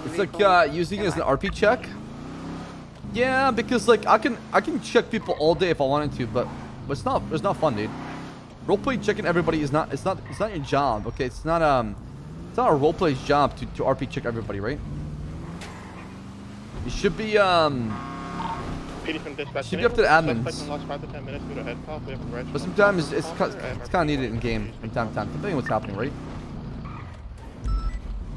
It's vehicle. like using it as an RP check. Yeah, because like I can check people all day if I wanted to, but it's not fun, dude. Roleplay checking everybody is not it's not your job, okay? It's not a roleplay's job to RP check everybody, right? You should be PD from dispatch. should be up to the admins. But sometimes it's kind of needed in game from time to time, depending on what's happening, right?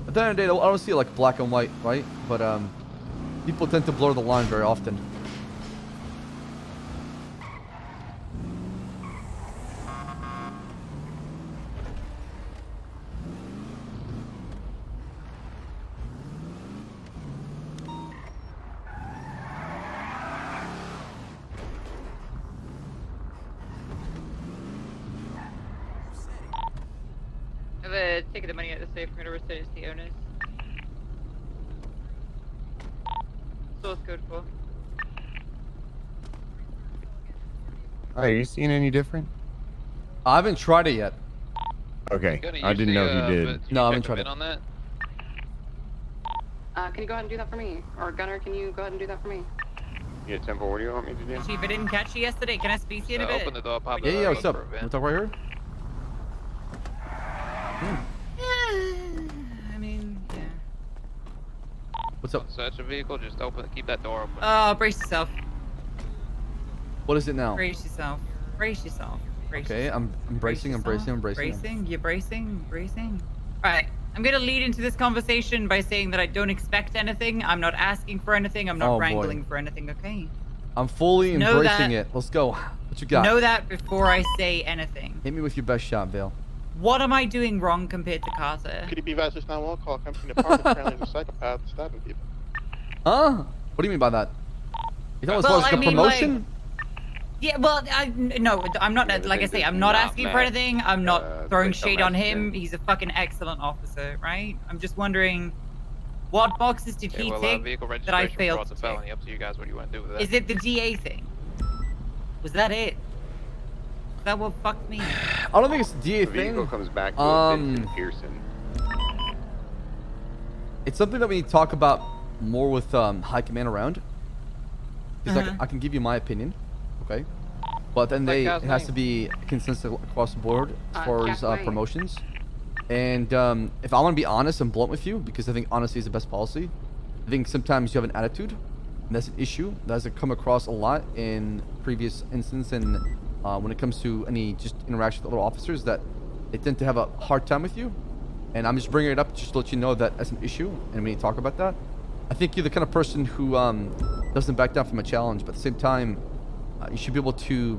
At the end of the day, I don't see it like black and white, right? But people tend to blur the line very often. Take the money out of the safe. I'm gonna return it to the owners. Source code 4. Are you seeing any different? I haven't tried it yet. Okay, I didn't know he did. No, I haven't tried it. On that? Can you go ahead and do that for me? Or Gunner, can you go ahead and do that for me? Yeah, Temple, what do you want me to do? Chief, I didn't catch you yesterday. Can I speak to you in a bit? Open the door, pop Yeah, what's up? Want to talk right here? I mean, yeah. What's up? Search the vehicle, just keep that door open. Brace yourself. What is it now? Brace yourself. Brace yourself. Brace Okay, yourself. I'm bracing, I'm bracing, I'm bracing. Bracing? You're bracing? Bracing? Alright, I'm gonna lead into this conversation by saying that I don't expect anything. I'm not asking for anything. I'm not wrangling for anything, okay? I'm fully embracing it. Let's go. What you got? Know that before I say anything. Hit me with your best shot, Vale. What am I doing wrong compared to Carter? Could he be advised there's 911 call coming from the department? Apparently there's a psychopath stabbing people. Huh? What do you mean by that? You thought it was like a promotion? Yeah, well, no, I'm not, like I say, I'm not asking for anything. I'm not throwing shade on him. He's a fucking excellent officer, right? I'm just wondering, what boxes did he tick that I failed to tick? Up to you guys what you want to do with that. Is it the DA thing? Was that it? Is that what fucked me? I don't think it's the DA The thing. vehicle comes back to Vincent Pearson. It's something that we need to talk about more with high command around. Because I can give you my opinion, okay? But then it has to be consistent across the board as far as promotions. And if I want to be honest and blunt with you, because I think honesty is the best policy, I think sometimes you have an attitude, and that's an issue that has come across a lot in previous instances, and when it comes to any just interaction with other officers, that they tend to have a hard time with you. And I'm just bringing it up just to let you know that that's an issue, and we need to talk about that. I think you're the kind of person who doesn't back down from a challenge, but at the same time, you should be able to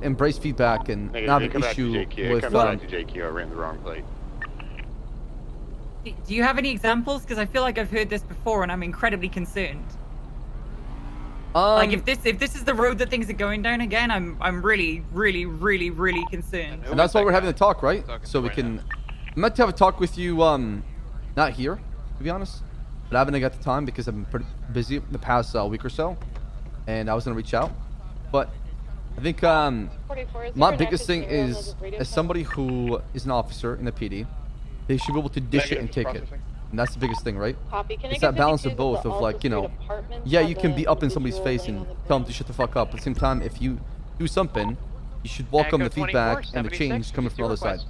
embrace feedback and not have an issue with... Come back to JQ, I ran the wrong plate. Do you have any examples? Because I feel like I've heard this before, and I'm incredibly concerned. Like if this is the road that things are going down again, I'm really concerned. And that's why we're having the talk, right? So we can... I meant to have a talk with you, not here, to be honest. But I haven't got the time because I've been pretty busy the past week or so. And I was going to reach out. But I think my biggest thing is, as somebody who is an officer in the PD, they should be able to dish it and take it. And that's the biggest thing, right? It's that balance of both, of like, you know, yeah, you can be up in somebody's face and tell them to shut the fuck up. At the same time, if you do something, you should welcome the feedback and the change coming from the other side.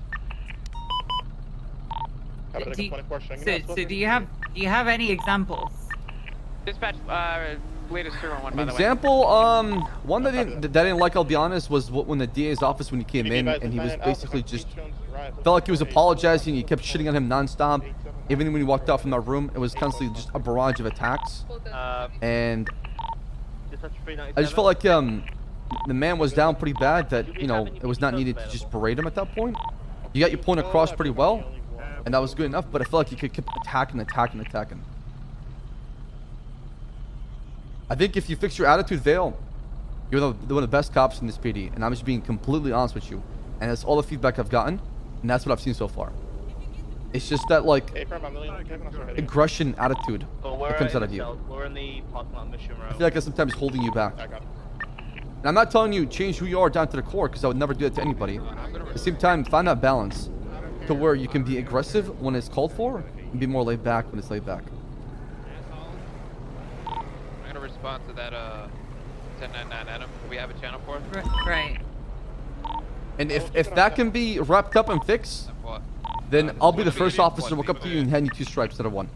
So do you have any examples? Dispatch, latest 211, An by the way. example, one that I didn't like, I'll be honest, was when the DA's office, when he came in, and he was basically just felt like he was apologizing. You kept shitting on him nonstop. Even when he walked out from that room, it was constantly just a barrage of attacks. And I just felt like the man was down pretty bad, that, you know, it was not needed to just berate him at that point. You got your point across pretty well, and that was good enough, but I felt like you could keep attacking. I think if you fix your attitude, Vale, you're one of the best cops in this PD, and I'm just being completely honest with you. And that's all the feedback I've gotten, and that's what I've seen so far. It's just that, like, aggression attitude that comes out of you. I feel like it's sometimes holding you back. And I'm not telling you change who you are down to the core, because I would never do that to anybody. At the same time, find that balance to where you can be aggressive when it's called for, and be more laid back when it's laid back. respond to that 1099 Adam. We have a channel for it. Right. And if that can be wrapped up and fixed, What? then I'll be the first officer to walk up to you and hand you 2 stripes instead of 1.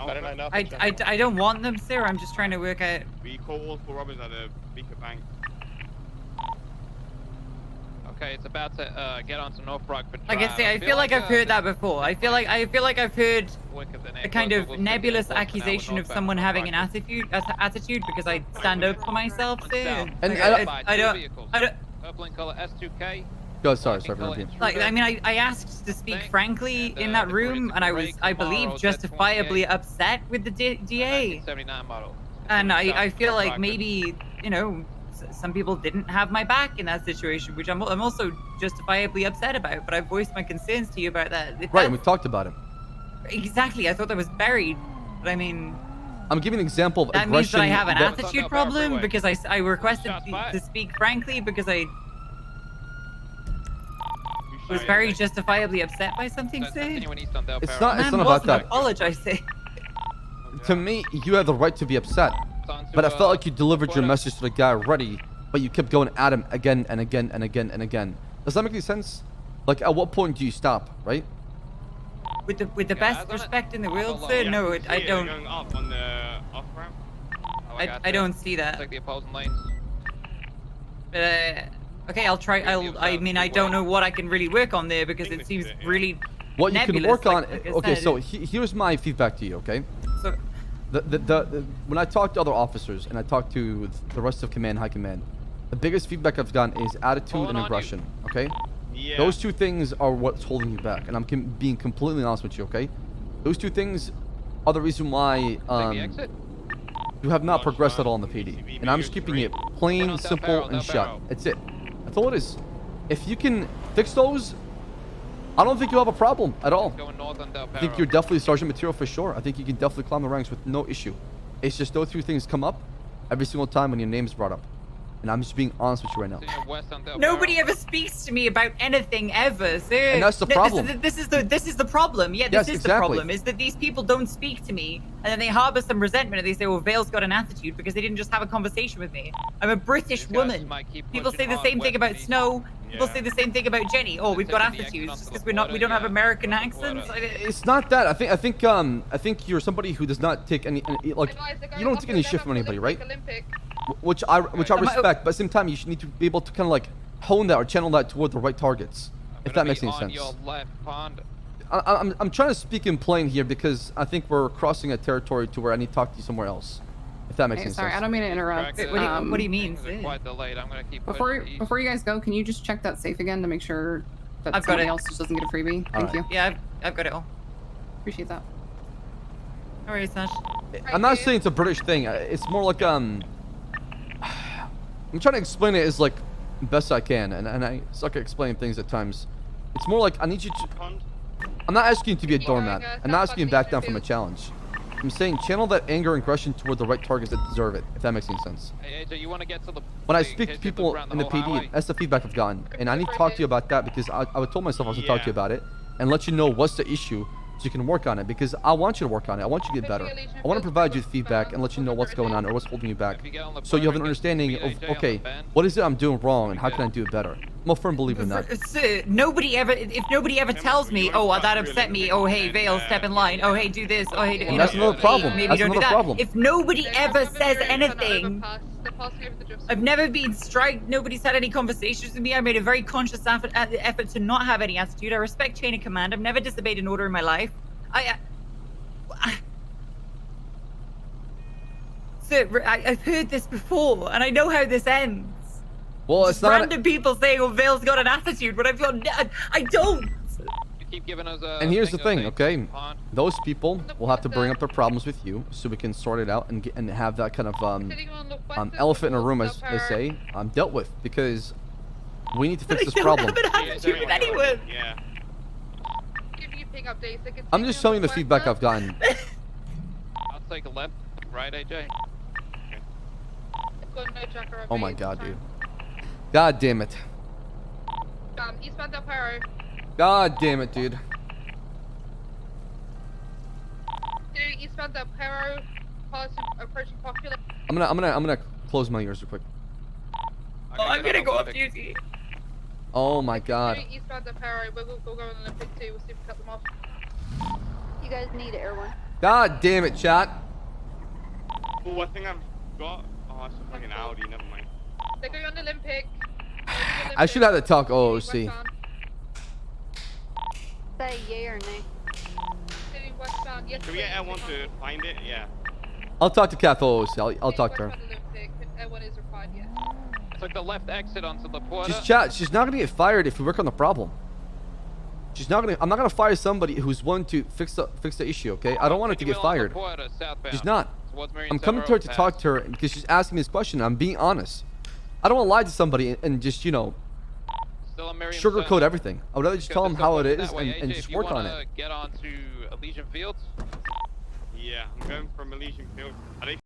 Better not enough. I don't want them, sir. I'm just trying to work out. We call all 4 robbers at the Beacon Bank. Okay, it's about to get onto North Rockford Drive. Like I say, I feel like I've heard that before. I feel like I've heard a kind of nebulous accusation of someone having an attitude because I stand up for myself, sir. And I don't. Purple color S2K. Go, sorry for interrupting. Like, I mean, I asked to speak frankly in that room, and I was, I believe, justifiably upset with the DA. 79 model. And I feel like maybe, you know, some people didn't have my back in that situation, which I'm also justifiably upset about. But I voiced my concerns to you about that. Right, and we talked about it. Exactly, I thought that was buried. But I mean, I'm giving an example of that aggression. means that I have an that- attitude problem because I requested to speak frankly because I was very justifiably upset by something, sir. It's not Man about wasn't that. apologizing. To me, you have the right to be upset. But I felt like you delivered your message to the guy already, but you kept going at him again and again and again and again. Does that make any sense? Like, at what point do you stop, right? With the best respect in the world, sir, no, I don't. Going up on the off ramp. I don't see that. Take the opposing lanes. Okay, I'll try. I mean, I don't know what I can really work on there because it seems really What you can nebulous, work on. like I Okay, said. so here's my feedback to you. Okay. So, When I talk to other officers and I talk to the rest of command, high command, the biggest feedback I've gotten is attitude and aggression. Okay. Yeah. Those 2 things are what's holding you back, and I'm being completely honest with you. Okay. Those 2 things are the reason why Take the exit. you have not progressed at all in the PD. And I'm just keeping it plain, simple, and shut. That's it. That's all it is. If you can fix those, I don't think you'll have a problem at all. Going north on Del I think you're definitely sergeant material for sure. I think you can definitely climb the ranks with no issue. It's just those 2 things come up every single time when your name's brought up. And I'm just being honest with you right now. nobody ever speaks to me about anything ever, sir. And that's the problem. This is the problem. Yeah, Yes, this is exactly. the problem. Is that these people don't speak to me, and then they harbor some resentment, and they say, "Well, Vale's got an attitude because they didn't just have a conversation with me." I'm a British woman. People say the same thing about Snow. People say the same thing about Jenny. Oh, we've got attitudes just because we don't have American accents. It's not that. I think you're somebody who does not take any like you don't take any shit from anybody, right? Which I respect, but at the same time you should need to be able to kind of like hone that or channel that toward the right targets, if that makes any sense. Your left pond. I'm trying to speak in plain here because I think we're crossing a territory to where I need to talk to you somewhere else, if that makes any Sorry, I sense. don't mean to interrupt. What do you mean? They're quite delayed. I'm gonna keep Before you guys go, can you just check that safe again to make sure that I've got somebody it. else just doesn't get a freebie? Thank Alright. you. Yeah, I've got it all. Appreciate that. All right, Sash. I'm not saying it's a British thing. It's more like I'm trying to explain it as like best I can, and I suck at explaining things at times. It's more like I need you to. I'm not asking you to be a doormat. I'm not asking you to back down from a challenge. I'm saying channel that anger and aggression toward the right targets that deserve it, if that makes any sense. Hey, AJ, you want to get to the... When I speak to people in the PD, that's the feedback I've gotten. And I need to talk to you about that because I told myself I was going to talk to you about it and let you know what's the issue so you can work on it, because I want you to work on it. I want you to get better. I want to provide you with feedback and let you know what's going on or what's holding you back, so you have an understanding of, okay, what is it I'm doing wrong and how can I do it better? I'm a firm believer in that. Sir, if nobody ever tells me, oh, that upset me, oh, hey, Vale, step in line, oh, hey, do this, oh, hey, And that's another problem. maybe That's don't do another that. problem. If nobody ever says anything, I've never been striked, nobody's had any conversations with me. I made a very conscious effort to not have any attitude. I respect chain of command. I've never disobeyed an order in my life. Sir, I've heard this before, and I know how this ends. Well, it's not. Random people saying, "Oh, Vale's got an attitude," but I don't. You keep giving us a... And here's the thing, okay? Those people will have to bring up their problems with you so we can sort it out and have that kind of elephant in a room, as they say, dealt with, because we need to fix this problem. I don't have an attitude with anyone. Yeah. I'm just telling you the feedback I've gotten. I'll take a left, right, AJ. Oh my god, dude. God damn it. Eastbound Del Perro. God damn it, dude. Eastbound Del Perro. cars approaching popular. I'm gonna close my ears real quick. Oh, I'm gonna go off duty. Oh my god. Eastbound up Harrow. We'll go on Olympic too. We'll see if we cut them off. You guys need air one. God damn it, chat. Oh, I think I've got. Oh, it's a fucking Audi. Never mind. They're going on Olympic. I should have to talk OOC. Say yay or nay. Heading westbound. Yes, Can we get L1 to find it? Yeah. I'll talk to Kath OOC. I'll talk to her. L1 is required, yes. Took the left exit onto La Puerta. Just chat. She's not gonna get fired if we work on the problem. She's not gonna. I'm not gonna fire somebody who's willing to fix the issue. Okay. I don't want her to get fired. She's not. I'm coming to her to talk to her because she's asking me this question. I'm being honest. I don't want to lie to somebody and just sugarcoat everything. I would rather just tell them how it is and just work on it. Get on to Elysian Fields. Yeah, I'm going from Elysian Field. Are they